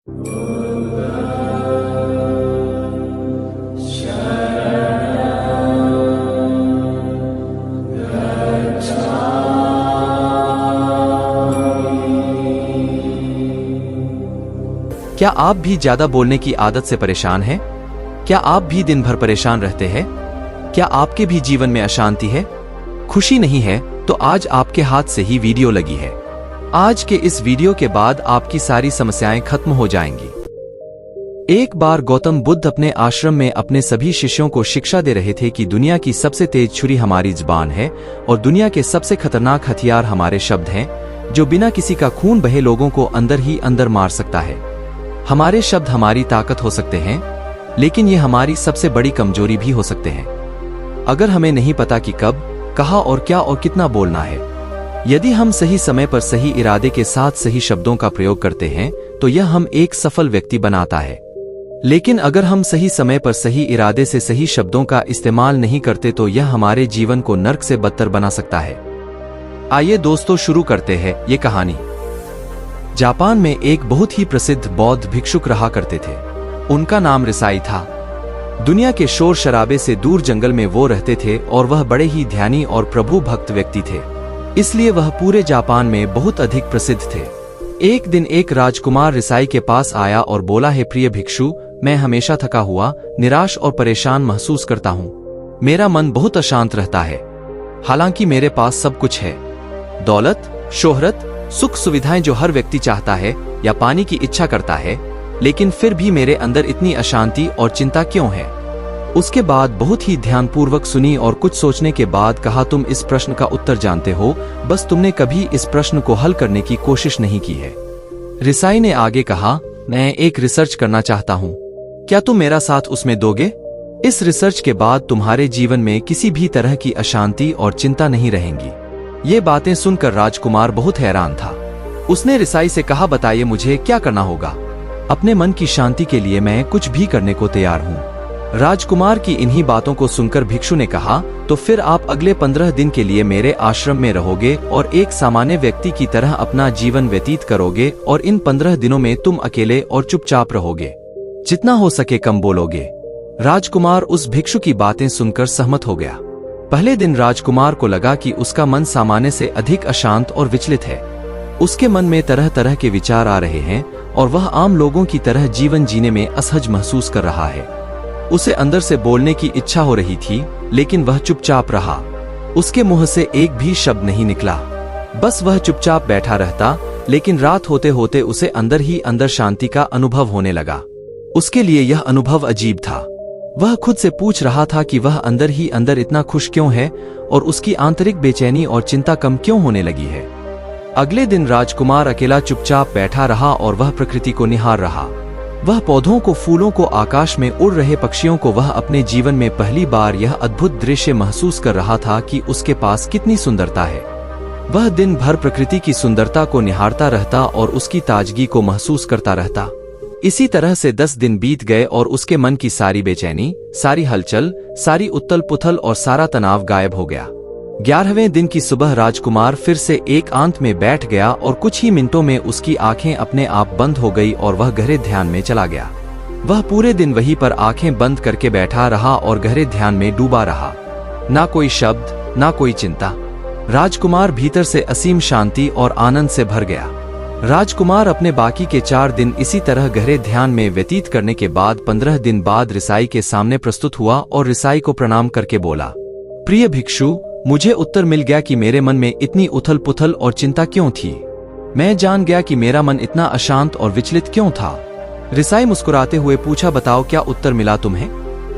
क्या आप भी ज्यादा बोलने की आदत से परेशान हैं? क्या आप भी दिन भर परेशान रहते हैं? क्या आपके भी जीवन में अशांति है, खुशी नहीं है? तो आज आपके हाथ से ही वीडियो लगी है। आज के इस वीडियो के बाद आपकी सारी समस्याएं खत्म हो जाएंगी। एक बार गौतम बुद्ध अपने आश्रम में अपने सभी शिष्यों को शिक्षा दे रहे थे कि दुनिया की सबसे तेज छुरी हमारी जुबान है और दुनिया के सबसे खतरनाक हथियार हमारे शब्द हैं, जो बिना किसी का खून बहे लोगों को अंदर ही अंदर मार सकता है। हमारे शब्द हमारी ताकत हो सकते हैं, लेकिन ये हमारी सबसे बड़ी कमजोरी भी हो सकते हैं। अगर हमें नहीं पता कि कब, कहाँ और क्या और कितना बोलना है, यदि हम सही समय पर सही इरादे के साथ सही शब्दों का प्रयोग करते हैं तो यह हम एक सफल व्यक्ति बनाता है। लेकिन अगर हम सही समय पर सही इरादे से सही शब्दों का इस्तेमाल नहीं करते तो यह हमारे जीवन को नर्क से बदतर बना सकता है। आइए दोस्तों, शुरू करते हैं ये कहानी। जापान में एक बहुत ही प्रसिद्ध बौद्ध भिक्षुक रहा करते थे। उनका नाम रिसाई था। दुनिया के शोर शराबे से दूर जंगल में वो रहते थे और वह बड़े ही ध्यानी और प्रभु भक्त व्यक्ति थे, इसलिए वह पूरे जापान में बहुत अधिक प्रसिद्ध थे। एक दिन एक राजकुमार रिसाई के पास आया और बोला, हे प्रिय भिक्षु, मैं हमेशा थका हुआ, निराश और परेशान महसूस करता हूँ। मेरा मन बहुत अशांत रहता है। हालांकि मेरे पास सब कुछ है, दौलत, शोहरत, सुख सुविधाएं जो हर व्यक्ति चाहता है या पाने की इच्छा करता है, लेकिन फिर भी मेरे अंदर इतनी अशांति और चिंता क्यों है? उसके बाद बहुत ही ध्यानपूर्वक सुनी और कुछ सोचने के बाद कहा, तुम इस प्रश्न का उत्तर जानते हो, बस तुमने कभी इस प्रश्न को हल करने की कोशिश नहीं की है। रिसाई ने आगे कहा, मैं एक रिसर्च करना चाहता हूँ, क्या तुम मेरा साथ उसमें दोगे? इस रिसर्च के बाद तुम्हारे जीवन में किसी भी तरह की अशांति और चिंता नहीं रहेंगी। ये बातें सुनकर राजकुमार बहुत हैरान था। उसने रिसाई से कहा, बताइए मुझे क्या करना होगा? अपने मन की शांति के लिए मैं कुछ भी करने को तैयार हूँ। राजकुमार की इन्हीं बातों को सुनकर भिक्षु ने कहा, तो फिर आप अगले 15 दिन के लिए मेरे आश्रम में रहोगे और एक सामान्य व्यक्ति की तरह अपना जीवन व्यतीत करोगे और इन 15 दिनों में तुम अकेले और चुपचाप रहोगे, जितना हो सके कम बोलोगे। राजकुमार उस भिक्षु की बातें सुनकर सहमत हो गया। पहले दिन राजकुमार को लगा कि उसका मन सामान्य से अधिक अशांत और विचलित है। उसके मन में तरह तरह के विचार आ रहे हैं और वह आम लोगों की तरह जीवन जीने में असहज महसूस कर रहा है। उसे अंदर से बोलने की इच्छा हो रही थी, लेकिन वह चुपचाप रहा। उसके मुंह से एक भी शब्द नहीं निकला, बस वह चुपचाप बैठा रहता। लेकिन रात होते होते उसे अंदर ही अंदर शांति का अनुभव होने लगा। उसके लिए यह अनुभव अजीब था। वह खुद से पूछ रहा था कि वह अंदर ही अंदर इतना खुश क्यों है और उसकी आंतरिक बेचैनी और चिंता कम क्यों होने लगी है। अगले दिन राजकुमार अकेला चुपचाप बैठा रहा और वह प्रकृति को निहार रहा। वह पौधों को, फूलों को, आकाश में उड़ रहे पक्षियों को, वह अपने जीवन में पहली बार यह अद्भुत दृश्य महसूस कर रहा था कि उसके पास कितनी सुंदरता है। वह दिन भर प्रकृति की सुंदरता को निहारता रहता और उसकी ताजगी को महसूस करता रहता। इसी तरह से 10 दिन बीत गए और उसके मन की सारी बेचैनी, सारी हलचल, सारी उथल पुथल और सारा तनाव गायब हो गया। 11वें दिन की सुबह राजकुमार फिर से एकांत में बैठ गया और कुछ ही मिनटों में उसकी आंखें अपने आप बंद हो गई और वह गहरे ध्यान में चला गया। वह पूरे दिन वहीं पर आंखें बंद करके बैठा रहा और गहरे ध्यान में डूबा रहा। ना कोई शब्द, ना कोई चिंता। राजकुमार भीतर से असीम शांति और आनंद से भर गया। राजकुमार अपने बाकी के 4 दिन इसी तरह गहरे ध्यान में व्यतीत करने के बाद 15 दिन बाद रिसाई के सामने प्रस्तुत हुआ और रिसाई को प्रणाम करके बोला, प्रिय भिक्षु, मुझे उत्तर मिल गया कि मेरे मन में इतनी उथल पुथल और चिंता क्यों थी। मैं जान गया कि मेरा मन इतना अशांत और विचलित क्यों था। रिसाई मुस्कुराते हुए पूछा, बताओ क्या उत्तर मिला तुम्हें?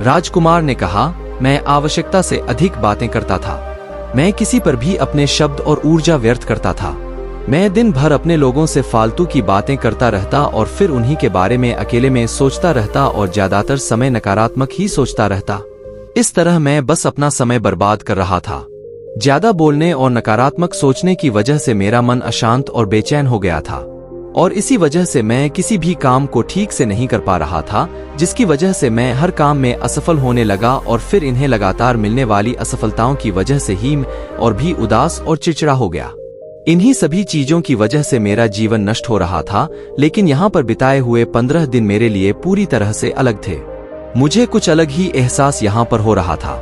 राजकुमार ने कहा, मैं आवश्यकता से अधिक बातें करता था। मैं किसी पर भी अपने शब्द और ऊर्जा व्यर्थ करता था। मैं दिन भर अपने लोगों से फालतू की बातें करता रहता और फिर उन्हीं के बारे में अकेले में सोचता रहता और ज्यादातर समय नकारात्मक ही सोचता रहता। इस तरह मैं बस अपना समय बर्बाद कर रहा था। ज्यादा बोलने और नकारात्मक सोचने की वजह से मेरा मन अशांत और बेचैन हो गया था और इसी वजह से मैं किसी भी काम को ठीक से नहीं कर पा रहा था, जिसकी वजह से मैं हर काम में असफल होने लगा और फिर इन्हें लगातार मिलने वाली असफलताओं की वजह से ही और भी उदास और चिड़चिड़ा हो गया। इन्हीं सभी चीजों की वजह से मेरा जीवन नष्ट हो रहा था, लेकिन यहाँ पर बिताए हुए 15 दिन मेरे लिए पूरी तरह से अलग थे। मुझे कुछ अलग ही एहसास यहाँ पर हो रहा था।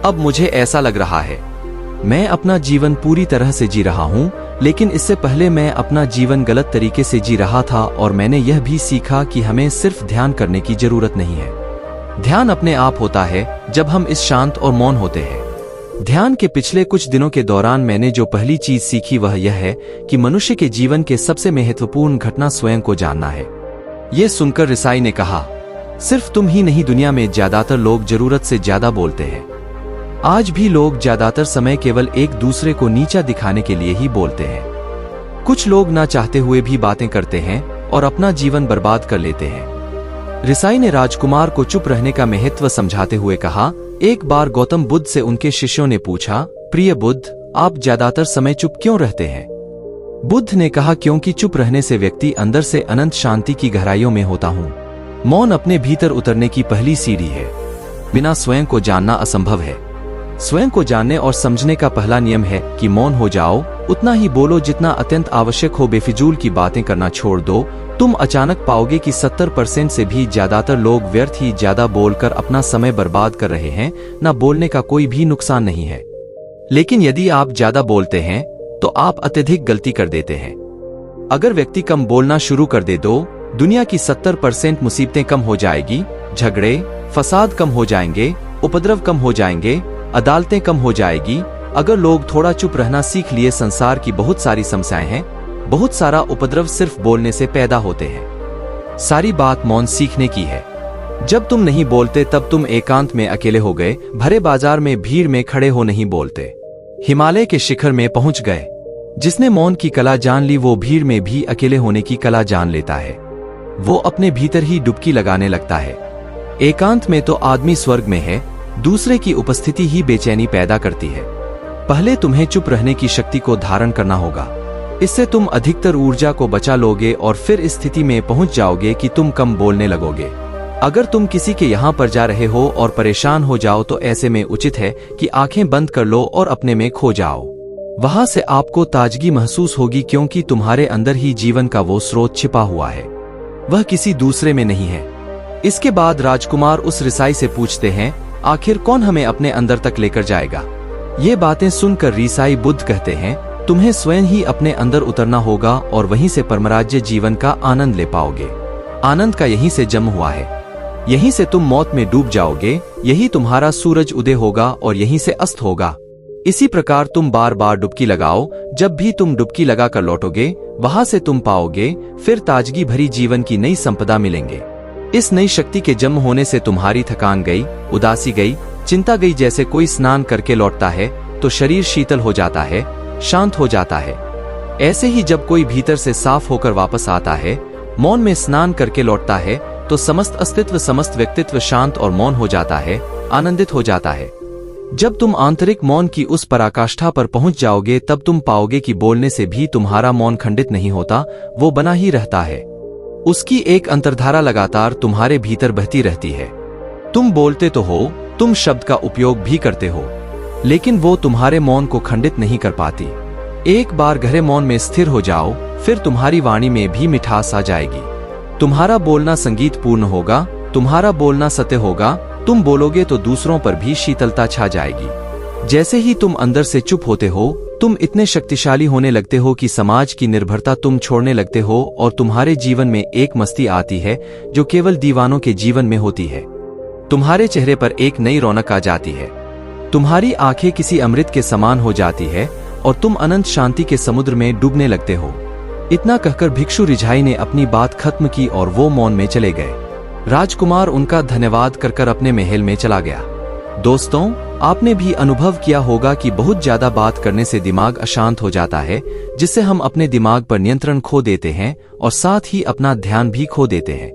अब मुझे ऐसा लग रहा है मैं अपना जीवन पूरी तरह से जी रहा हूँ, लेकिन इससे पहले मैं अपना जीवन गलत तरीके से जी रहा था। और मैंने यह भी सीखा कि हमें सिर्फ ध्यान करने की जरूरत नहीं है। ध्यान अपने आप होता है जब हम इस शांत और मौन होते हैं। ध्यान के पिछले कुछ दिनों के दौरान मैंने जो पहली चीज सीखी वह यह है कि मनुष्य के जीवन के सबसे महत्वपूर्ण घटना स्वयं को जानना है। यह सुनकर रिसाई ने कहा, सिर्फ तुम ही नहीं, दुनिया में ज्यादातर लोग जरूरत से ज्यादा बोलते हैं। आज भी लोग ज्यादातर समय केवल एक दूसरे को नीचा दिखाने के लिए ही बोलते हैं। कुछ लोग ना चाहते हुए भी बातें करते हैं और अपना जीवन बर्बाद कर लेते हैं। रिसाई ने राजकुमार को चुप रहने का महत्व समझाते हुए कहा, एक बार गौतम बुद्ध से उनके शिष्यों ने पूछा, प्रिय बुद्ध, आप ज्यादातर समय चुप क्यों रहते हैं? बुद्ध ने कहा, क्योंकि चुप रहने से व्यक्ति अंदर से अनंत शांति की गहराइयों में होता हूँ। मौन अपने भीतर उतरने की पहली सीढ़ी है। बिना स्वयं को जानना असंभव है। स्वयं को जानने और समझने का पहला नियम है कि मौन हो जाओ, उतना ही बोलो जितना अत्यंत आवश्यक हो। बेफिजूल की बातें करना छोड़ दो। तुम अचानक पाओगे कि 70% से भी ज्यादातर लोग व्यर्थ ही ज्यादा बोलकर अपना समय बर्बाद कर रहे हैं। ना बोलने का कोई भी नुकसान नहीं है, लेकिन यदि आप ज्यादा बोलते हैं तो आप अत्यधिक गलती कर देते हैं। अगर व्यक्ति कम बोलना शुरू कर दे दो, दुनिया की 70% मुसीबतें कम हो जाएगी, झगड़े फसाद कम हो जाएंगे, उपद्रव कम हो जाएंगे, अदालतें कम हो जाएगी। अगर लोग थोड़ा चुप रहना सीख लिए, संसार की बहुत सारी समस्याएं हैं, बहुत सारा उपद्रव सिर्फ बोलने से पैदा होते हैं। सारी बात मौन सीखने की है। जब तुम नहीं बोलते तब तुम एकांत में अकेले हो गए, भरे बाजार में भीड़ में खड़े हो नहीं बोलते, हिमालय के शिखर में पहुंच गए। जिसने मौन की कला जान ली वो भीड़ में भी अकेले होने की कला जान लेता है। वो अपने भीतर ही डुबकी लगाने लगता है। एकांत में तो आदमी स्वर्ग में है, दूसरे की उपस्थिति ही बेचैनी पैदा करती है। पहले तुम्हें चुप रहने की शक्ति को धारण करना होगा। इससे तुम अधिकतर ऊर्जा को बचा लोगे और फिर इस स्थिति में पहुंच जाओगे कि तुम कम बोलने लगोगे। अगर तुम किसी के यहाँ पर जा रहे हो और परेशान हो जाओ तो ऐसे में उचित है कि आंखें बंद कर लो और अपने में खो जाओ। वहां से आपको ताजगी महसूस होगी, क्योंकि तुम्हारे अंदर ही जीवन का वो स्रोत छिपा हुआ है, वह किसी दूसरे में नहीं है। इसके बाद राजकुमार उस रिसाई से पूछते हैं, आखिर कौन हमें अपने अंदर तक लेकर जाएगा? ये बातें सुनकर रिसाई बुद्ध कहते हैं, तुम्हें स्वयं ही अपने अंदर उतरना होगा और वहीं से परमराज्य जीवन का आनंद ले पाओगे। आनंद का यहीं से जन्म हुआ है। यहीं से तुम मौत में डूब जाओगे, यही तुम्हारा सूरज उदय होगा और यहीं से अस्त होगा। इसी प्रकार तुम बार बार डुबकी लगाओ। जब भी तुम डुबकी लगाकर लौटोगे, वहां से तुम पाओगे फिर ताजगी भरी जीवन की नई संपदा मिलेंगे। इस नई शक्ति के जन्म होने से तुम्हारी थकान गई, उदासी गई, चिंता गई। जैसे कोई स्नान करके लौटता है तो शरीर शीतल हो जाता है, शांत हो जाता है। ऐसे ही जब कोई भीतर से साफ होकर वापस आता है, मौन में स्नान करके लौटता है, तो समस्त अस्तित्व, समस्त व्यक्तित्व शांत और मौन हो जाता है, आनंदित हो जाता है। जब तुम आंतरिक मौन की उस पराकाष्ठा पर पहुंच जाओगे, तब तुम पाओगे कि बोलने से भी तुम्हारा मौन खंडित नहीं होता, वो बना ही रहता है। उसकी एक अंतर्धारा लगातार तुम्हारे भीतर बहती रहती है। तुम बोलते तो हो, तुम शब्द का उपयोग भी करते हो, लेकिन वो तुम्हारे मौन को खंडित नहीं कर पाती। एक बार गहरे मौन में स्थिर हो जाओ, फिर तुम्हारी वाणी में भी मिठास आ जाएगी। तुम्हारा बोलना संगीत पूर्ण होगा, तुम्हारा बोलना सत्य होगा। तुम बोलोगे तो दूसरों पर भी शीतलता छा जाएगी। जैसे ही तुम अंदर से चुप होते हो, तुम इतने शक्तिशाली होने लगते हो कि समाज की निर्भरता तुम छोड़ने लगते हो और तुम्हारे जीवन में एक मस्ती आती है जो केवल दीवानों के जीवन में होती है। तुम्हारे चेहरे पर एक नई रौनक आ जाती है। तुम्हारी आंखें किसी अमृत के समान हो जाती है और तुम अनंत शांति के समुद्र में डूबने लगते हो। इतना कहकर भिक्षु रिझाई ने अपनी बात खत्म की और वो मौन में चले गए। राजकुमार उनका धन्यवाद कर अपने महल में चला गया। दोस्तों, आपने भी अनुभव किया होगा कि बहुत ज्यादा बात करने से दिमाग अशांत हो जाता है, जिससे हम अपने दिमाग पर नियंत्रण खो देते हैं और साथ ही अपना ध्यान भी खो देते हैं।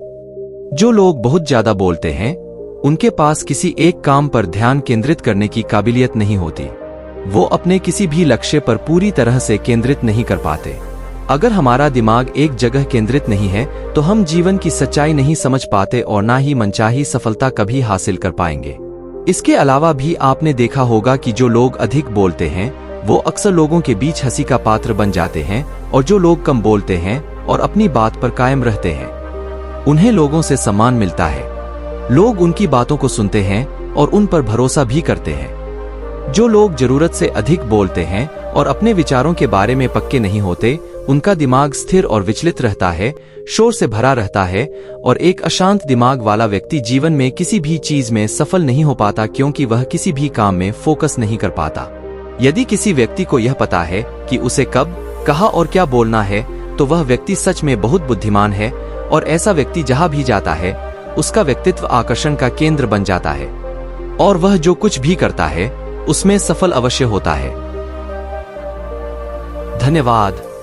जो लोग बहुत ज्यादा बोलते हैं, उनके पास किसी एक काम पर ध्यान केंद्रित करने की काबिलियत नहीं होती। वो अपने किसी भी लक्ष्य पर पूरी तरह से केंद्रित नहीं कर पाते। अगर हमारा दिमाग एक जगह केंद्रित नहीं है तो हम जीवन की सच्चाई नहीं समझ पाते और ना ही मनचाही सफलता कभी हासिल कर पाएंगे। इसके अलावा भी आपने देखा होगा कि जो लोग अधिक बोलते हैं वो अक्सर लोगों के बीच हंसी का पात्र बन जाते हैं, और जो लोग कम बोलते हैं और अपनी बात पर कायम रहते हैं, उन्हें लोगों से सम्मान मिलता है। लोग उनकी बातों को सुनते हैं और उन पर भरोसा भी करते हैं। जो लोग जरूरत से अधिक बोलते हैं और अपने विचारों के बारे में पक्के नहीं होते, उनका दिमाग स्थिर और विचलित रहता है, शोर से भरा रहता है, और एक अशांत दिमाग वाला व्यक्ति जीवन में किसी भी चीज में सफल नहीं हो पाता, क्योंकि वह किसी भी काम में फोकस नहीं कर पाता। यदि किसी व्यक्ति को यह पता है कि उसे कब, कहाँ और क्या बोलना है, तो वह व्यक्ति सच में बहुत बुद्धिमान है, और ऐसा व्यक्ति जहां भी जाता है उसका व्यक्तित्व आकर्षण का केंद्र बन जाता है, और वह जो कुछ भी करता है उसमें सफल अवश्य होता है। धन्यवाद।